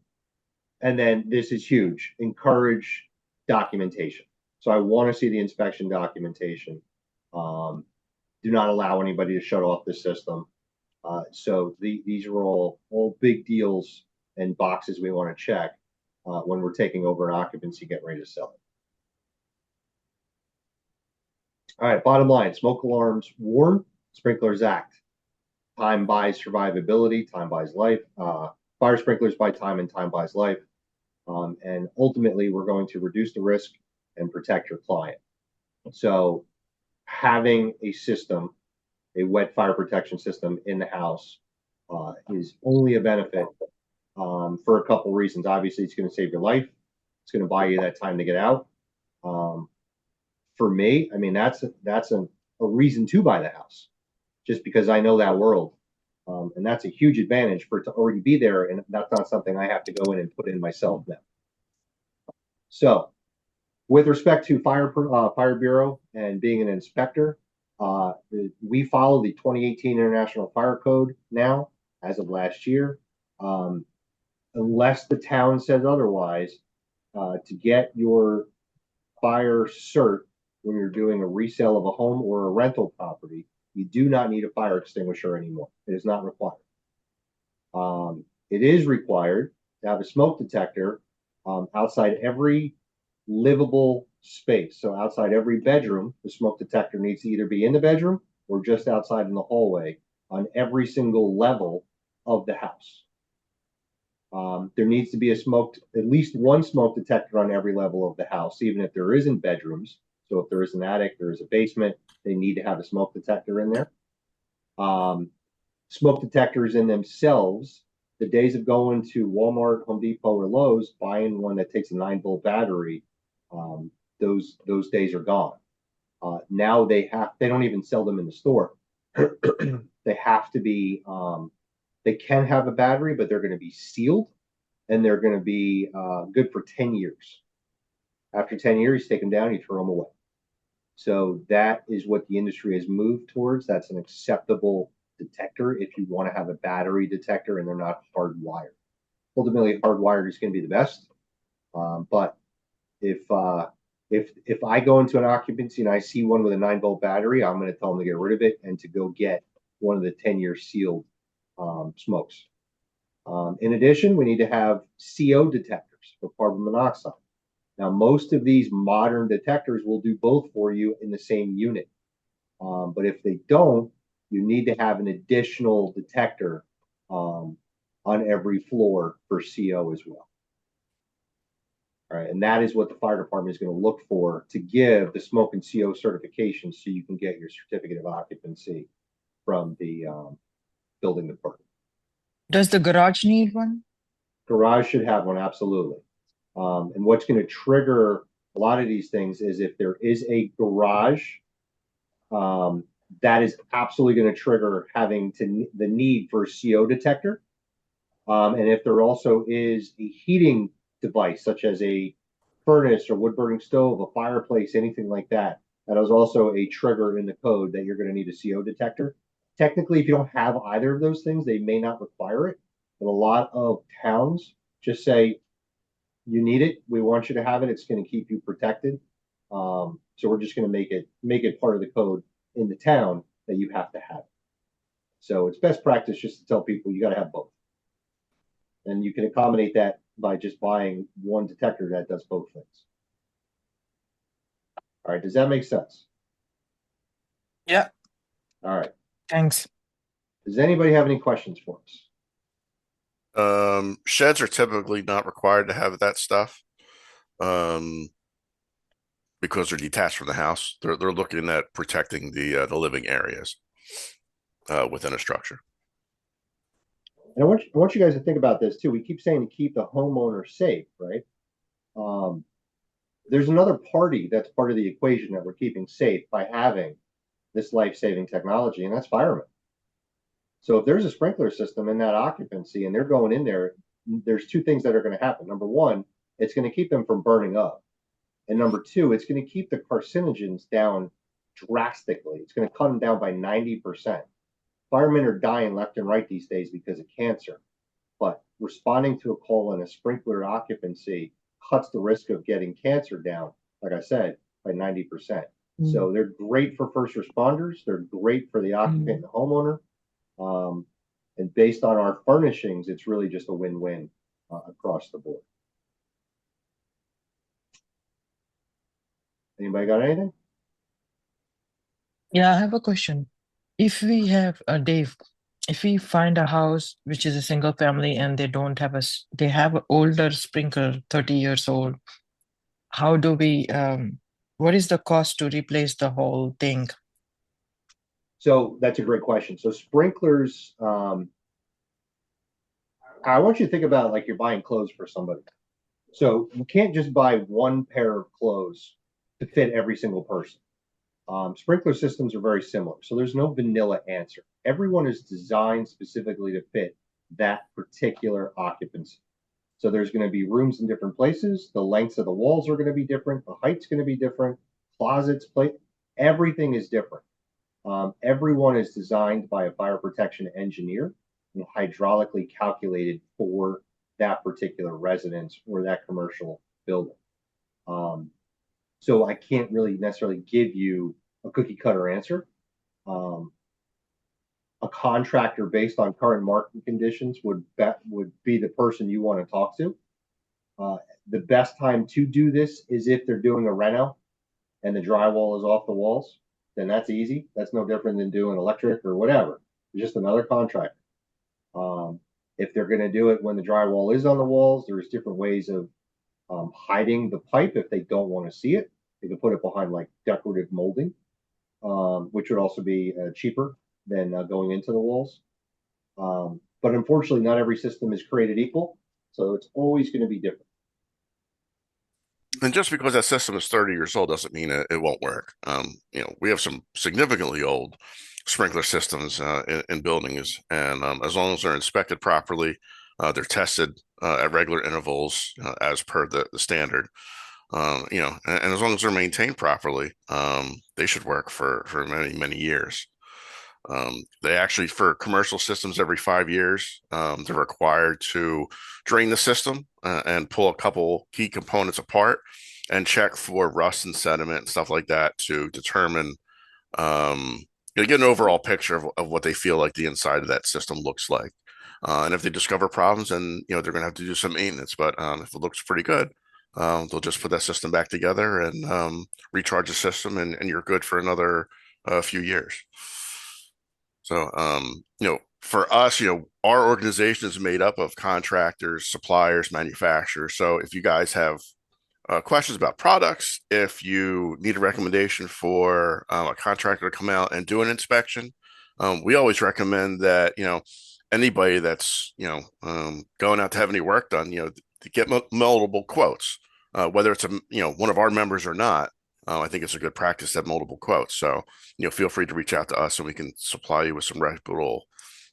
[SPEAKER 2] then this is huge. Encourage documentation. So I want to see the inspection documentation. Do not allow anybody to shut off the system. So these are all big deals and boxes we want to check when we're taking over an occupancy, getting ready to sell it. All right, bottom line, smoke alarms warn, sprinklers act. Time buys survivability, time buys life. Fire sprinklers buy time and time buys life. And ultimately, we're going to reduce the risk and protect your client. So having a system, a wet fire protection system in the house is only a benefit for a couple reasons. Obviously, it's going to save your life. It's going to buy you that time to get out. For me, I mean, that's a reason to buy the house, just because I know that world. And that's a huge advantage for it to already be there. And that's not something I have to go in and put in myself now. So with respect to Fire Bureau and being an inspector, we follow the 2018 International Fire Code now, as of last year. Unless the town says otherwise, to get your fire cert when you're doing a resale of a home or a rental property, you do not need a fire extinguisher anymore. It is not required. It is required to have a smoke detector outside every livable space. So outside every bedroom, the smoke detector needs to either be in the bedroom or just outside in the hallway on every single level of the house. There needs to be at least one smoke detector on every level of the house, even if there isn't bedrooms. So if there is an attic, there is a basement, they need to have a smoke detector in there. Smoke detectors in themselves, the days of going to Walmart, Home Depot, or Lowe's, buying one that takes a 9-volt battery, those days are gone. Now they don't even sell them in the store. They have to be, they can have a battery, but they're going to be sealed and they're going to be good for 10 years. After 10 years, you take them down, you throw them away. So that is what the industry has moved towards. That's an acceptable detector if you want to have a battery detector and they're not hardwired. Ultimately, hardwired is going to be the best. But if I go into an occupancy and I see one with a 9-volt battery, I'm going to tell them to get rid of it and to go get one of the 10-year sealed smokes. In addition, we need to have CO detectors for carbon monoxide. Now, most of these modern detectors will do both for you in the same unit. But if they don't, you need to have an additional detector on every floor for CO as well. All right, and that is what the fire department is going to look for to give the smoke and CO certification so you can get your certificate of occupancy from the building department.
[SPEAKER 6] Does the garage need one?
[SPEAKER 2] Garage should have one, absolutely. And what's going to trigger a lot of these things is if there is a garage, um, that is absolutely going to trigger having the need for a CO detector. And if there also is a heating device, such as a furnace or wood burning stove, a fireplace, anything like that, that is also a trigger in the code that you're going to need a CO detector. Technically, if you don't have either of those things, they may not require it. But a lot of towns just say, you need it. We want you to have it. It's going to keep you protected. So we're just going to make it part of the code in the town that you have to have it. So it's best practice just to tell people you got to have both. And you can accommodate that by just buying one detector that does both things. All right, does that make sense?
[SPEAKER 6] Yeah,
[SPEAKER 2] All right.
[SPEAKER 6] thanks.
[SPEAKER 2] Does anybody have any questions for us?
[SPEAKER 3] Sheds are typically not required to have that stuff. Because they're detached from the house. They're looking at protecting the living areas within a structure.
[SPEAKER 2] And I want you guys to think about this too. We keep saying to keep the homeowner safe, right? There's another party that's part of the equation that we're keeping safe by having this life-saving technology, and that's firemen. So if there's a sprinkler system in that occupancy and they're going in there, there's two things that are going to happen. Number one, it's going to keep them from burning up. And number two, it's going to keep the carcinogens down drastically. It's going to cut them down by 90%. Firemen are dying left and right these days because of cancer. But responding to a call in a sprinkler occupancy cuts the risk of getting cancer down, like I said, by 90%. So they're great for first responders. They're great for the occupant and the homeowner. And based on our furnishings, it's really just a win-win across the board. Anybody got anything?
[SPEAKER 6] Yeah, I have a question. If we have a Dave, if we find a house which is a single family and they don't have they have an older sprinkler, 30 years old, how do we, what is the cost to replace the whole thing?
[SPEAKER 2] So that's a great question. So sprinklers, I want you to think about it like you're buying clothes for somebody. So you can't just buy one pair of clothes to fit every single person. Sprinkler systems are very similar. So there's no vanilla answer. Everyone is designed specifically to fit that particular occupancy. So there's going to be rooms in different places. The lengths of the walls are going to be different. The height's going to be different. Closets, plate, everything is different. Everyone is designed by a fire protection engineer and hydraulically calculated for that particular residence or that commercial building. So I can't really necessarily give you a cookie cutter answer. A contractor based on current market conditions would be the person you want to talk to. The best time to do this is if they're doing a reno and the drywall is off the walls, then that's easy. That's no different than doing electric or whatever. It's just another contractor. If they're going to do it when the drywall is on the walls, there's different ways of hiding the pipe if they don't want to see it. They can put it behind like decorative molding, which would also be cheaper than going into the walls. But unfortunately, not every system is created equal. So it's always going to be different.
[SPEAKER 3] And just because that system is 30 years old doesn't mean it won't work. We have some significantly old sprinkler systems in buildings, and as long as they're inspected properly, they're tested at regular intervals as per the standard. And as long as they're maintained properly, they should work for many, many years. They actually, for commercial systems, every 5 years, they're required to drain the system and pull a couple key components apart and check for rust and sediment and stuff like that to determine, get an overall picture of what they feel like the inside of that system looks like. And if they discover problems, then they're going to have to do some maintenance. But if it looks pretty good, they'll just put that system back together and recharge the system, and you're good for another few years. So, for us, our organization is made up of contractors, suppliers, manufacturers. So if you guys have questions about products, if you need a recommendation for a contractor to come out and do an inspection, we always recommend that, anybody that's going out to have any work done, to get multiple quotes, whether it's one of our members or not. I think it's a good practice to have multiple quotes. So feel free to reach out to us and we can supply you with some reputable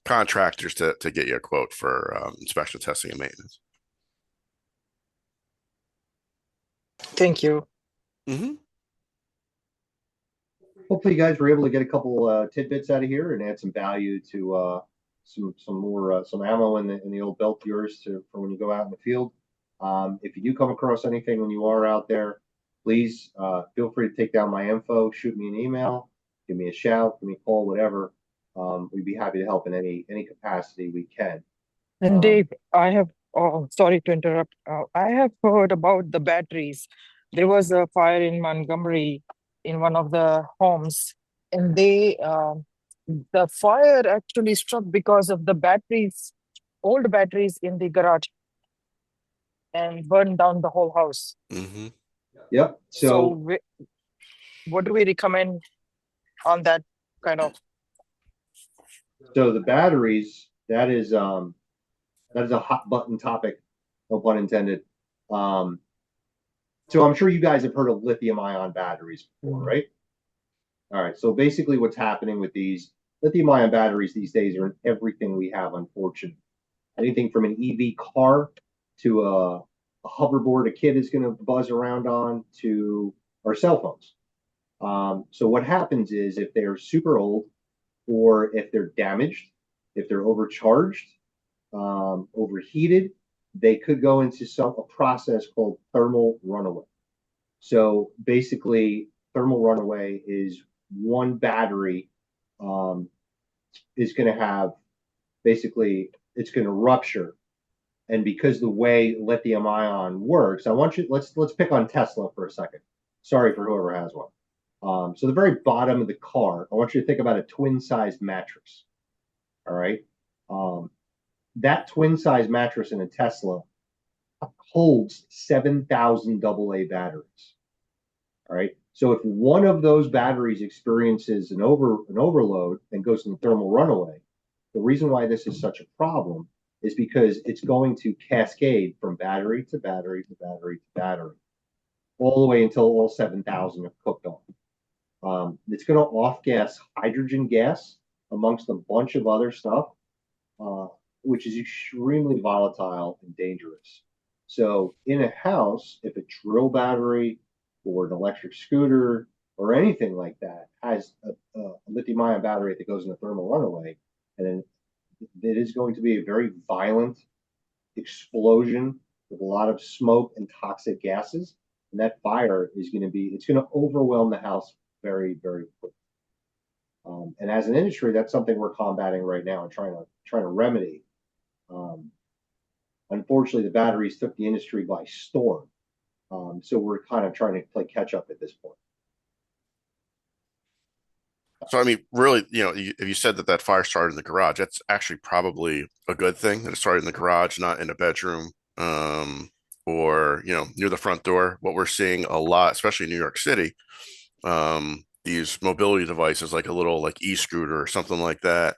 [SPEAKER 3] contractors to get you a quote for inspection, testing, and maintenance.
[SPEAKER 6] Thank you.
[SPEAKER 3] Mm-hmm.
[SPEAKER 2] Hopefully you guys were able to get a couple tidbits out of here and add some value to some ammo in the old belt of yours for when you go out in the field. If you do come across anything when you are out there, please feel free to take down my info, shoot me an email, give me a shout, give me a call, whatever. We'd be happy to help in any capacity we can.
[SPEAKER 6] And Dave, sorry to interrupt. I have heard about the batteries. There was a fire in Montgomery in one of the homes, and the fire actually struck because of the batteries, old batteries in the garage, and burned down the whole house.
[SPEAKER 3] Mm-hmm.
[SPEAKER 2] Yep.
[SPEAKER 6] So, what do we recommend on that kind of?
[SPEAKER 2] So the batteries, that is a hot button topic, no pun intended. So I'm sure you guys have heard of lithium ion batteries before, right? All right. So basically what's happening with these lithium ion batteries these days are in everything we have, unfortunately. Anything from an EV car to a hoverboard a kid is going to buzz around on to our cell phones. So what happens is if they're super old or if they're damaged, if they're overcharged, overheated, they could go into a process called thermal runaway. So basically, thermal runaway is one battery is going to have basically it's going to rupture, and because the way lithium ion works, let's pick on Tesla for a second. Sorry for whoever has one. So the very bottom of the car, I want you to think about a twin-sized mattress. All right. That twin-sized mattress in a Tesla holds 7,000 AA batteries. All right. So if one of those batteries experiences an overload and goes into thermal runaway, the reason why this is such a problem is because it's going to cascade from battery to battery to battery to battery, all the way until all 7,000 have cooked on. It's going to off-gas hydrogen gas amongst a bunch of other stuff, which is extremely volatile and dangerous. So in a house, if a drill battery or an electric scooter or anything like that has a lithium-ion battery that goes into thermal runaway, and then it is going to be a very violent explosion with a lot of smoke and toxic gases. And that fire is going to overwhelm the house very, very quickly. And as an industry, that's something we're combating right now and trying to remedy. Unfortunately, the batteries took the industry by storm. So we're kind of trying to play catch up at this point.
[SPEAKER 3] So, I mean, really, if you said that fire started in the garage, that's actually probably a good thing that it started in the garage, not in a bedroom, or, near the front door. What we're seeing a lot, especially in New York City, these mobility devices like a little like e-scooter or something like that.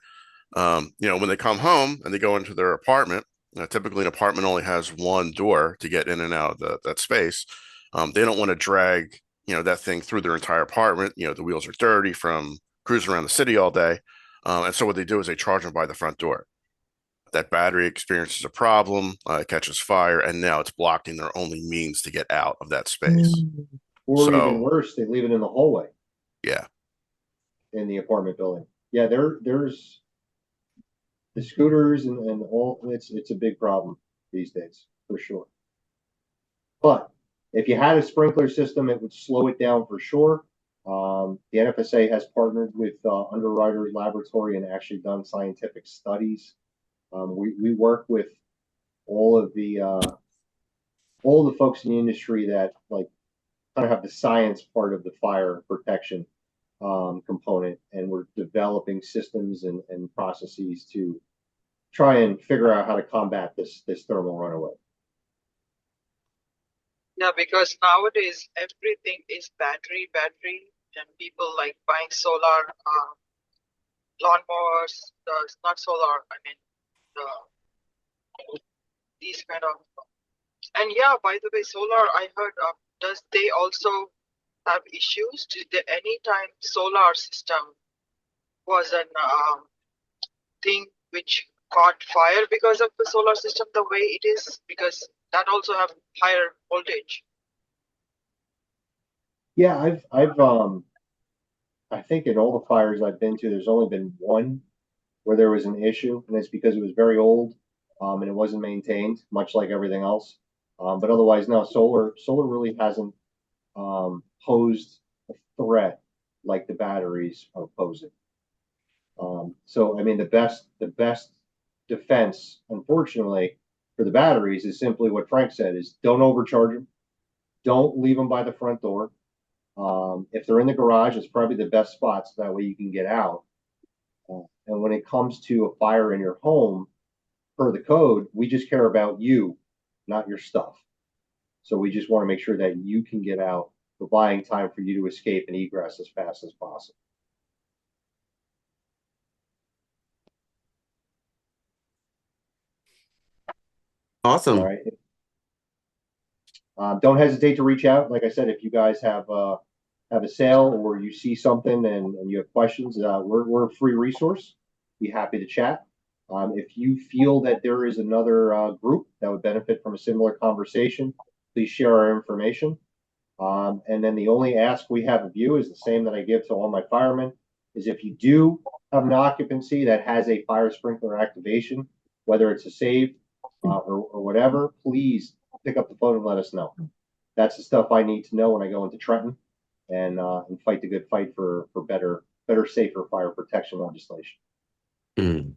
[SPEAKER 3] When they come home and they go into their apartment, typically an apartment only has one door to get in and out of that space. They don't want to drag, that thing through their entire apartment. The wheels are dirty from cruising around the city all day. And so what they do is they charge them by the front door. That battery experiences a problem, it catches fire, and now it's blocking their only means to get out of that space.
[SPEAKER 2] Or even worse, they leave it in the hallway.
[SPEAKER 3] Yeah.
[SPEAKER 2] In the apartment building. Yeah, there's the scooters and all. It's a big problem these days for sure. But if you had a sprinkler system, it would slow it down for sure. The NFSA has partnered with Underwriters Laboratory and actually done scientific studies. We work with all the folks in the industry that kind of have the science part of the fire protection component, and we're developing systems and processes to try and figure out how to combat this thermal runaway.
[SPEAKER 6] Yeah, because nowadays everything is battery, and people like buying solar lawnmowers. Not solar, I mean
[SPEAKER 7] these kind of. And yeah, by the way, solar, I heard, does they also have issues? Did there any time solar system was an thing which caught fire because of the solar system the way it is? Because that also have higher voltage.
[SPEAKER 2] Yeah, I think in all the fires I've been to, there's only been one where there was an issue, and it's because it was very old, and it wasn't maintained, much like everything else. But otherwise, no, solar really hasn't posed a threat like the batteries are posing. So I mean, the best defense, unfortunately, for the batteries is simply what Frank said: is don't overcharge them, don't leave them by the front door. If they're in the garage, it's probably the best spot, so that way you can get out. And when it comes to a fire in your home, per the code, we just care about you, not your stuff. So we just want to make sure that you can get out, for buying time for you to escape and egress as fast as possible.
[SPEAKER 1] Awesome.
[SPEAKER 2] All right. Don't hesitate to reach out. Like I said, if you guys have a sale or you see something and you have questions, we're a free resource. Be happy to chat. If you feel that there is another group that would benefit from a similar conversation, please share our information. And then the only ask we have of you is the same that I give to all my firemen: is if you do have an occupancy that has a fire sprinkler activation, whether it's a saved or whatever, please pick up the phone and let us know. That's the stuff I need to know when I go into Trenton and fight the good fight for better, safer fire protection legislation.
[SPEAKER 1] Mm.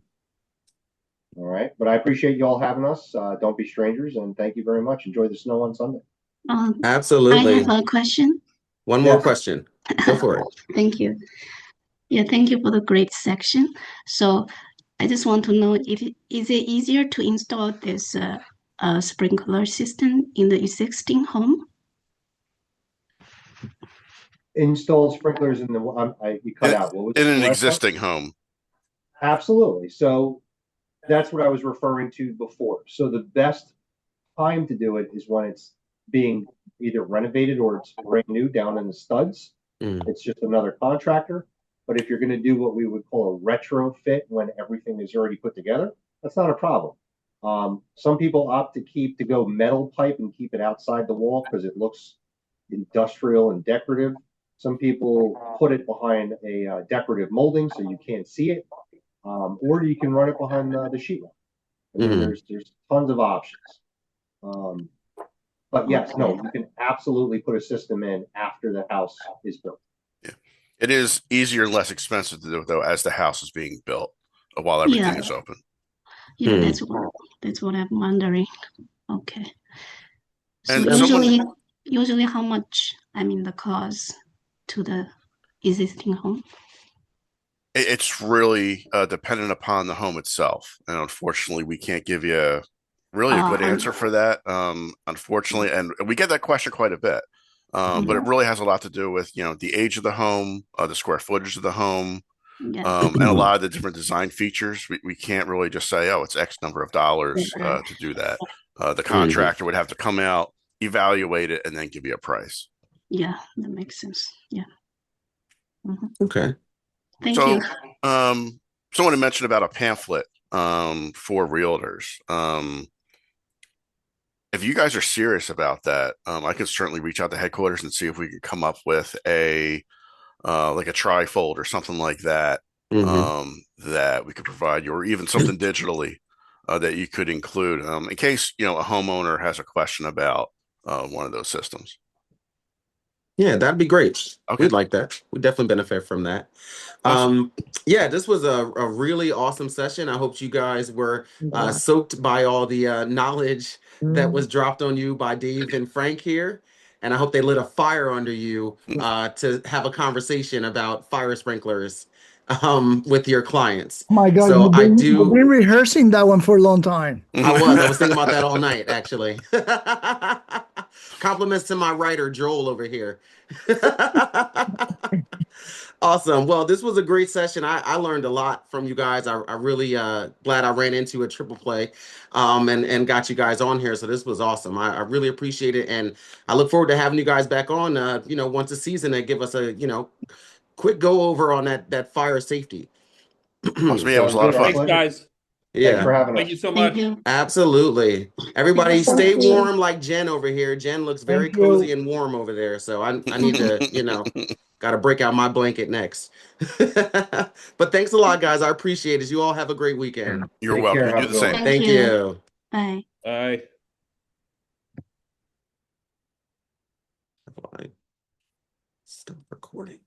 [SPEAKER 2] All right, but I appreciate you all having us. Don't be strangers, and thank you very much. Enjoy the snow on Sunday.
[SPEAKER 8] I
[SPEAKER 1] Absolutely.
[SPEAKER 8] have a question.
[SPEAKER 1] One more
[SPEAKER 2] Yes.
[SPEAKER 1] question. Go for it.
[SPEAKER 8] Thank you. Yeah, thank you for the great section. So I just want to know, if is it easier to install this sprinkler system in the existing home?
[SPEAKER 2] Install sprinklers in the you cut out. What was
[SPEAKER 3] In
[SPEAKER 2] the
[SPEAKER 3] an
[SPEAKER 2] last part?
[SPEAKER 3] existing home.
[SPEAKER 2] Absolutely. So that's what I was referring to before. So the best time to do it is when it's being either renovated or it's brand new down in the studs.
[SPEAKER 1] Mm.
[SPEAKER 2] It's just another contractor. But if you're going to do what we would call a retrofit when everything is already put together, that's not a problem. Some people opt to go metal pipe and keep it outside the wall because it looks industrial and decorative. Some people put it behind a decorative molding so you can't see it, or you can run it behind the sheetrock. I mean, there's tons of options. But yes, no, you can absolutely put a system in after the house is built.
[SPEAKER 3] Yeah, it is easier and less expensive to do it though as the house is being built while everything is open.
[SPEAKER 8] Yeah, that's what I'm wondering. Okay. So
[SPEAKER 3] And
[SPEAKER 8] usually how much, I mean, the cost to the existing home?
[SPEAKER 3] It's really dependent upon the home itself, and unfortunately, we can't give you really a good answer for that. Unfortunately, and we get that question quite a bit. But it really has a lot to do with the age of the home, the square footage of the home, and a lot of the different design features. We can't really just say, oh, it's X number of dollars to do that. The contractor would have to come out, evaluate it, and then give you a price.
[SPEAKER 8] Yeah, that makes sense. Yeah.
[SPEAKER 1] Okay.
[SPEAKER 8] Thank you.
[SPEAKER 3] Someone had mentioned about a pamphlet for realtors. If you guys are serious about that, I can certainly reach out to headquarters and see if we could come up with a like a trifold or something like that that we could provide you, or even something digitally that you could include in case a homeowner has a question about one of those systems.
[SPEAKER 1] Yeah, that'd be great.
[SPEAKER 3] Okay.
[SPEAKER 1] We'd like that. We definitely benefit from that.
[SPEAKER 3] Awesome.
[SPEAKER 1] Yeah, this was a really awesome session. I hope you guys were soaked by all the knowledge that was dropped on you by Dave and Frank here. And I hope they lit a fire under you to have a conversation about fire sprinklers with your clients.
[SPEAKER 4] Oh my God,
[SPEAKER 1] so
[SPEAKER 4] you've been rehearsing that one for a long time.
[SPEAKER 1] I was thinking about that all night, actually. Compliments to my writer, Joel, over here. Awesome. Well, this was a great session. I learned a lot from you guys. I really glad I ran into a triple play and got you guys on here. So this was awesome. I really appreciate it. And I look forward to having you guys back on, once a season and give us a, quick go over on that fire safety.
[SPEAKER 3] Awesome. Yeah, it was
[SPEAKER 2] Sounds
[SPEAKER 3] a lot
[SPEAKER 2] good.
[SPEAKER 3] of
[SPEAKER 2] Our
[SPEAKER 3] fun.
[SPEAKER 9] Thanks,
[SPEAKER 2] pleasure.
[SPEAKER 9] guys.
[SPEAKER 2] Thanks for
[SPEAKER 1] Yeah,
[SPEAKER 2] having
[SPEAKER 9] Thank you
[SPEAKER 2] us.
[SPEAKER 9] so
[SPEAKER 8] Thank
[SPEAKER 9] much.
[SPEAKER 8] you.
[SPEAKER 1] absolutely. Everybody
[SPEAKER 8] Thank
[SPEAKER 1] stay
[SPEAKER 8] you.
[SPEAKER 1] warm like Jen over here. Jen looks very
[SPEAKER 4] Thank you.
[SPEAKER 1] cozy and warm over there. So I need to, got to break out my blanket next. But thanks a lot, guys. I appreciate it. You all have a great weekend.
[SPEAKER 3] You're
[SPEAKER 2] Take
[SPEAKER 3] welcome.
[SPEAKER 2] care.
[SPEAKER 3] You
[SPEAKER 2] Have
[SPEAKER 3] do
[SPEAKER 2] a
[SPEAKER 3] the
[SPEAKER 2] good
[SPEAKER 3] same.
[SPEAKER 2] one.
[SPEAKER 8] Thank
[SPEAKER 1] Thank
[SPEAKER 8] you.
[SPEAKER 1] you.
[SPEAKER 8] Bye.
[SPEAKER 9] Bye.
[SPEAKER 1] Stop recording.